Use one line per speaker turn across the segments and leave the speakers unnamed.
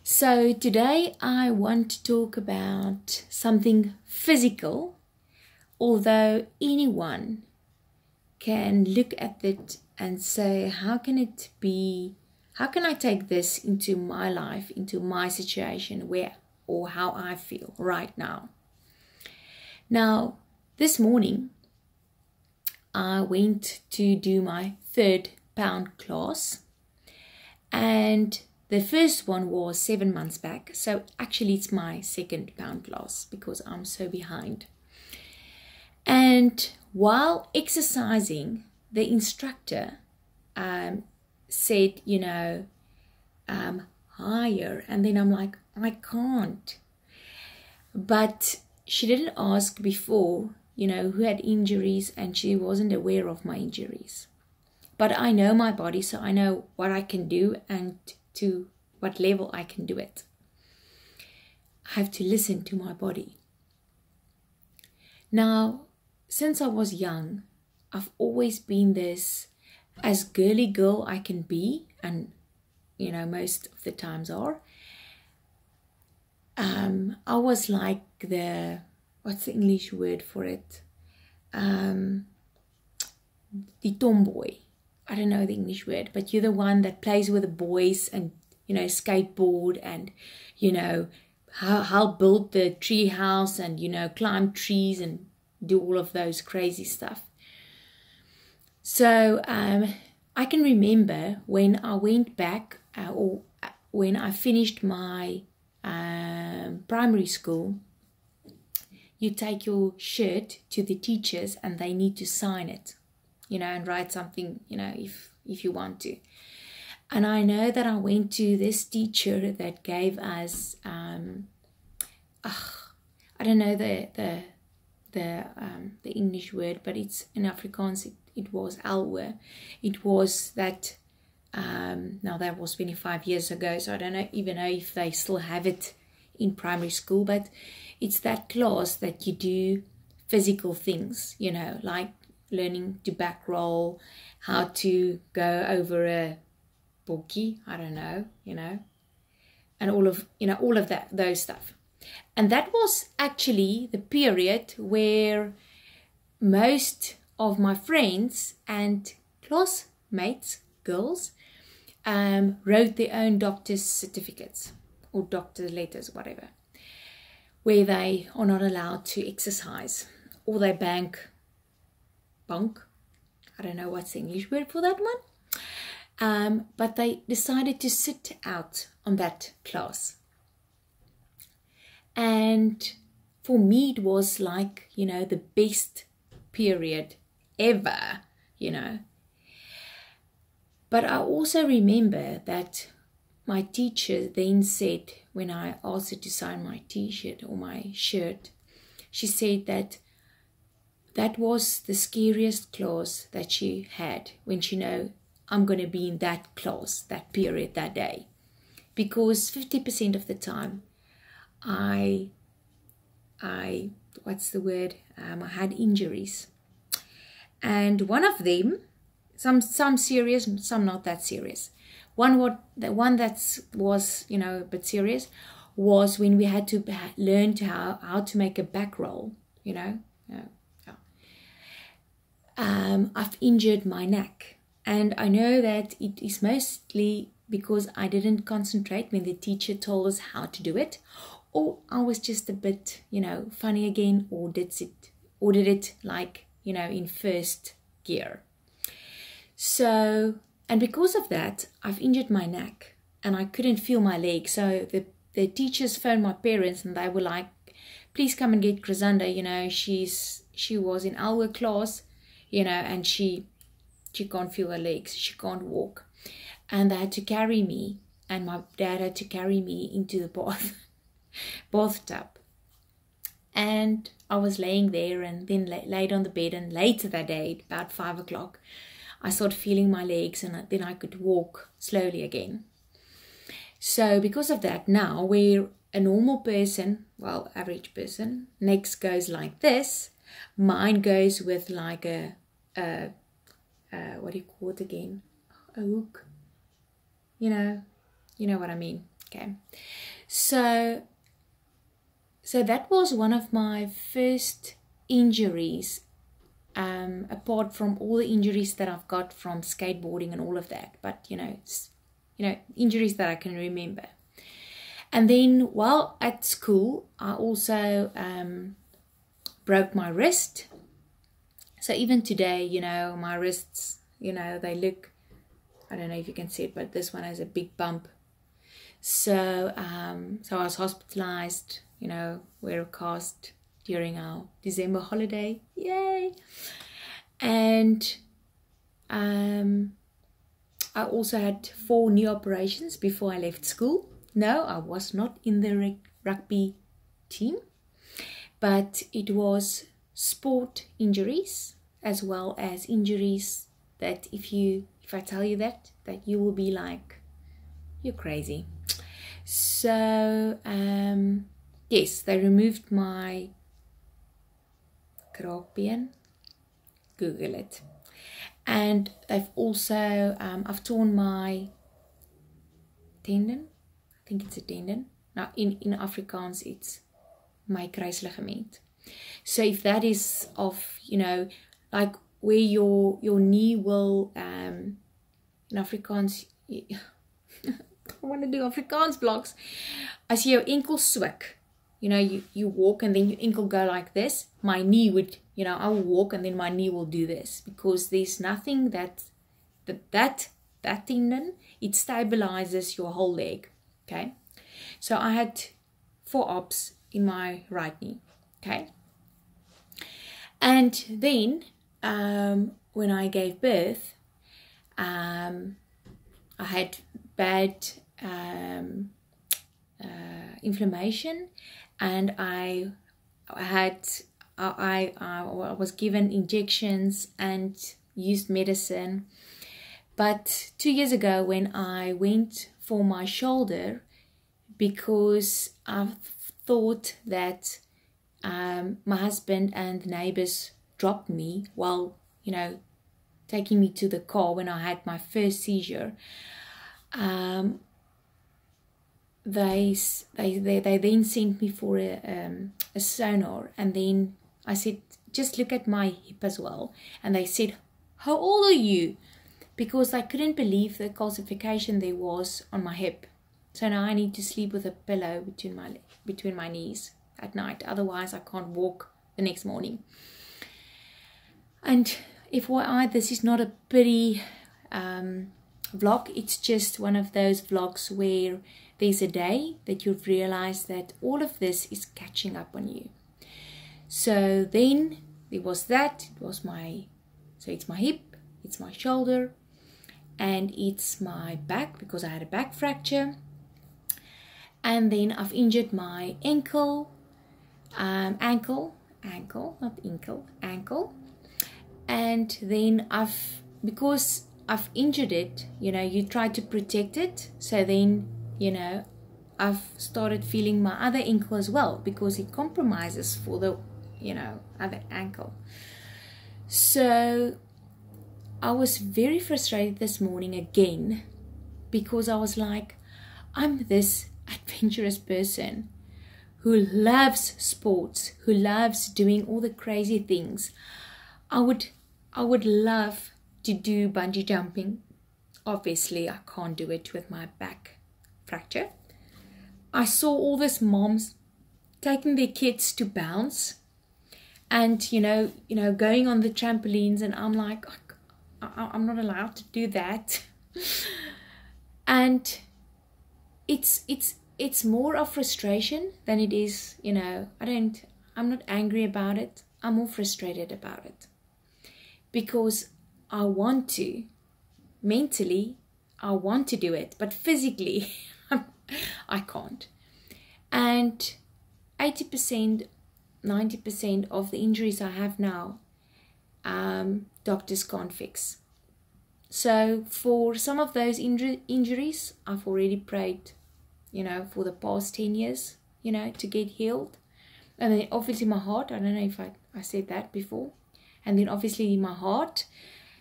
So today I want to talk about something physical, although anyone can look at it and say, how can I take this into my life, into my situation or how I feel right now. Now, this morning I went to do my 3rd pound class, and the first one was 7 months back. So actually it's my 2nd pound class because I'm so behind. And while exercising, the instructor said, higher. And then I'm like, I can't. But she didn't ask before, who had injuries, and she wasn't aware of my injuries. But I know my body, so I know what I can do and to what level I can do it. I have to listen to my body. Now, since I was young, I've always been this as girly girl I can be, and most of the times are. I was like what's the English word for it? The tomboy. I don't know the English word, but you're the one that plays with the boys and, skateboard and, help build the tree house and, climb trees and do all of those crazy stuff. So I can remember when I went back or when I finished my primary school, you take your shirt to the teachers and they need to sign it, and write something, if you want to. And I know that I went to this teacher that gave us, I don't know the English word, but it's in Afrikaans. It was alwe. It was that. Now that was 25 years ago, so I don't even know if they still have it in primary school. But it's that class that you do physical things, like learning to back roll, how to go over a bokkie, I don't know, and all of those stuff. And that was actually the period where most of my friends and classmates, girls, wrote their own doctor's certificates or doctor's letters, whatever, where they are not allowed to exercise, or they bunk. I don't know what's the English word for that one. But they decided to sit out on that class. And for me, it was like, the best period ever, But I also remember that my teacher then said, when I asked her to sign my t-shirt or my shirt, she said that was the scariest class that she had when she know I'm going to be in that class, that period, that day. Because 50% of the time, I had injuries. And one of them, some serious, some not that serious. The one that was, a bit serious was when we had to learn how to make a back roll, I've injured my neck, and I know that it is mostly because I didn't concentrate when the teacher told us how to do it, or I was just a bit, funny again, or did it like, in first gear. So, and because of that, I've injured my neck and I couldn't feel my leg. So the teachers phoned my parents and they were like, please come and get Crisanda, she was in our class, and she can't feel her legs, she can't walk. And they had to carry me, and my dad had to carry me into the bathtub. And I was laying there and then laid on the bed, and later that day, about 5 o'clock, I started feeling my legs, and then I could walk slowly again. So because of that, now where a normal person, well, average person, next goes like this, mine goes with like a what do you call it again? A hook. You know what I mean. Okay, so that was one of my first injuries, apart from all the injuries that I've got from skateboarding and all of that. But injuries that I can remember. And then while at school, I also broke my wrist. So even today, my wrists, they look, I don't know if you can see it, but this one has a big bump. So I was hospitalized, wear a cast during our December holiday. Yay! And I also had 4 knee operations before I left school. No, I was not in the rugby team, but it was sport injuries as well as injuries that if I tell you that you will be like, you're crazy. So yes, they removed my kraakbeen. Google it. And they've also I've torn my tendon. I think it's a tendon. Now in Afrikaans it's my kruisligament. So if that is of, like where your knee will in Afrikaans, I want to do Afrikaans blocks. As jou enkel swik, you walk and then your ankle go like this. My knee would, I will walk and then my knee will do this, because there's nothing that tendon, it stabilizes your whole leg. Okay, so I had 4 ops in my right knee. Okay, and then when I gave birth, I had bad inflammation, and I was given injections and used medicine. But 2 years ago, when I went for my shoulder, because I thought that my husband and the neighbors dropped me while, taking me to the car when I had my first seizure, they then sent me for a sonar, and then I said, just look at my hip as well. And they said, how old are you? Because I couldn't believe the calcification there was on my hip. So now I need to sleep with a pillow between my knees at night. Otherwise I can't walk the next morning. And FYI, this is not a pity vlog. It's just one of those vlogs where there's a day that you've realized that all of this is catching up on you. So then there was that. It's my hip, it's my shoulder, and it's my back, because I had a back fracture. And then I've injured my ankle. And then because I've injured it, you try to protect it. So then, I've started feeling my other ankle as well, because it compromises for the, other ankle. So I was very frustrated this morning again, because I was like, I'm this adventurous person who loves sports, who loves doing all the crazy things. I would love to do bungee jumping. Obviously, I can't do it with my back fracture. I saw all these moms taking their kids to bounce, and going on the trampolines, and I'm like, I'm not allowed to do that. And it's more of frustration than it is, I'm not angry about it. I'm more frustrated about it, because I want to, mentally, I want to do it, but physically, I can't. And 80%, 90% of the injuries I have now, doctors can't fix. So for some of those injuries, I've already prayed, for the past 10 years, to get healed. And then obviously my heart, I don't know if I said that before. And then obviously my heart.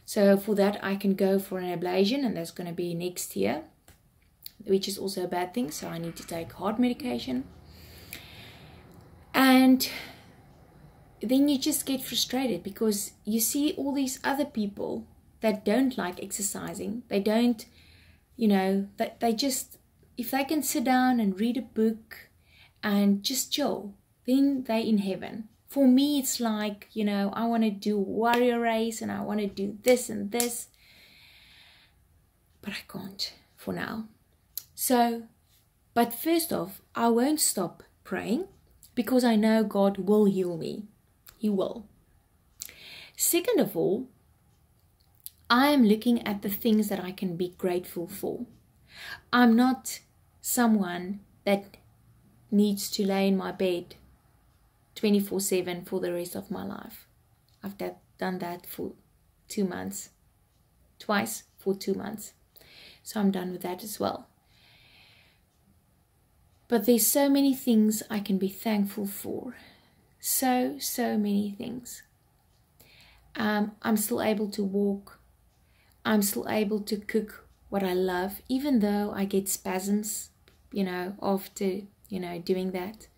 So for that, I can go for an ablation, and that's going to be next year. which is also a bad thing. So I need to take heart medication. And then you just get frustrated because you see all these other people that don't like exercising. They don't, they just, if they can sit down and read a book and just chill, then they're in heaven. For me, it's like, I want to do warrior race and I want to do this and this, but I can't for now. So, but first off, I won't stop praying because I know God will heal me. He will. Second of all, I am looking at the things that I can be grateful for. I'm not someone that needs to lay in my bed 24/7 for the rest of my life. I've done that for 2 months. Twice for 2 months. So I'm done with that as well. But there's so many things I can be thankful for. So many things. I'm still able to walk. I'm still able to cook what I love, even though I get spasms, after, doing that.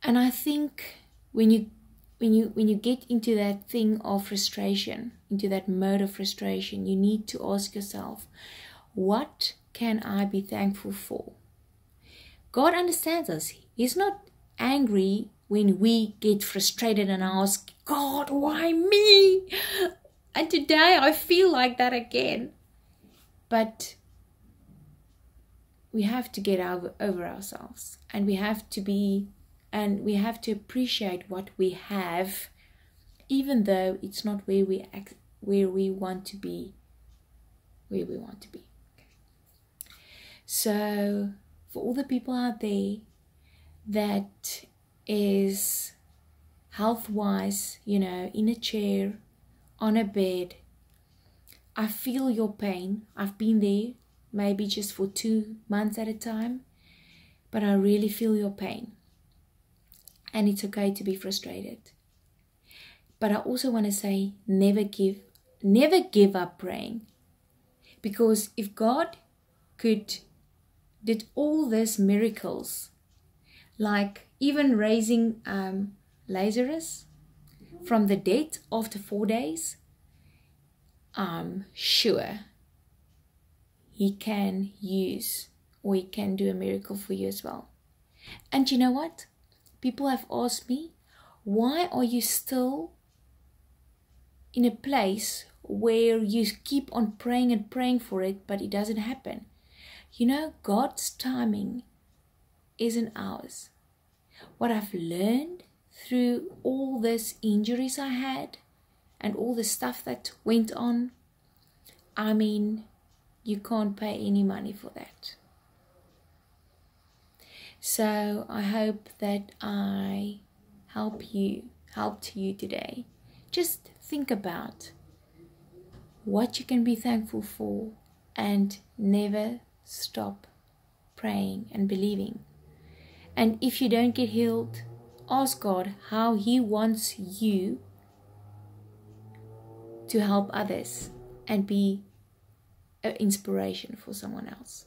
And I think when you get into that thing of frustration, into that mode of frustration, you need to ask yourself, what can I be thankful for? God understands us. He's not angry when we get frustrated and ask, God, why me? And today I feel like that again. But we have to get over ourselves, and we have to appreciate what we have, even though it's not where we want to be. Okay. So for all the people out there that is health-wise, in a chair, on a bed, I feel your pain. I've been there, maybe just for 2 months at a time, but I really feel your pain. And it's okay to be frustrated. But I also want to say, never give up praying. Because if God did all these miracles, like even raising Lazarus from the dead after 4 days, I'm sure He can use, or He can do a miracle for you as well. And you know what? People have asked me, why are you still in a place where you keep on praying and praying for it, but it doesn't happen? God's timing isn't ours. What I've learned through all these injuries I had and all the stuff that went on, you can't pay any money for that. So I hope that I helped you today. Just think about what you can be thankful for and never stop praying and believing. And if you don't get healed, ask God how He wants you to help others and be an inspiration for someone else.